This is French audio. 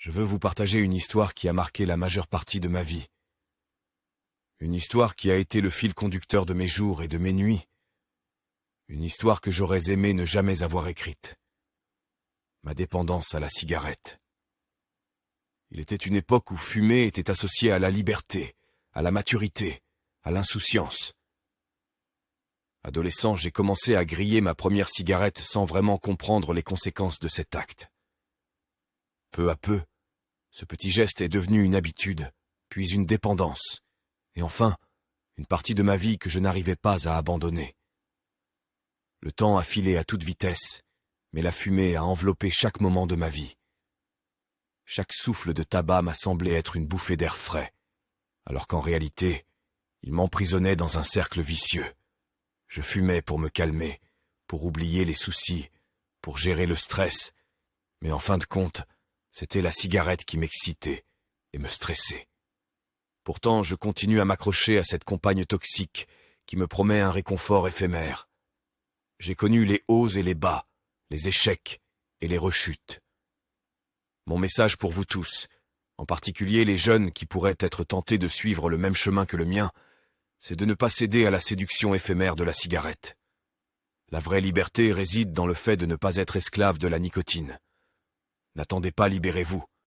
je veux vous partager une histoire qui a marqué la majeure partie de ma vie. Une histoire qui a été le fil conducteur de mes jours et de mes nuits. Une histoire que j'aurais aimé ne jamais avoir écrite. Ma dépendance à la cigarette. Il était une époque où fumer était associé à la liberté, à la maturité, à l'insouciance. Adolescent, j'ai commencé à griller ma première cigarette sans vraiment comprendre les conséquences de cet acte. Peu à peu, ce petit geste est devenu une habitude, puis une dépendance, et enfin, une partie de ma vie que je n'arrivais pas à abandonner. Le temps a filé à toute vitesse, mais la fumée a enveloppé chaque moment de ma vie. Chaque souffle de tabac m'a semblé être une bouffée d'air frais, alors qu'en réalité, il m'emprisonnait dans un cercle vicieux. Je fumais pour me calmer, pour oublier les soucis, pour gérer le stress, mais en fin de compte, c'était la cigarette qui m'excitait et me stressait. Pourtant, je continue à m'accrocher à cette compagne toxique qui me promet un réconfort éphémère. J'ai connu les hauts et les bas, les échecs et les rechutes. Mon message pour vous tous, en particulier les jeunes qui pourraient être tentés de suivre le même chemin que le mien, c'est de ne pas céder à la séduction éphémère de la cigarette. La vraie liberté réside dans le fait de ne pas être esclave de la nicotine. N'attendez pas, libérez-vous.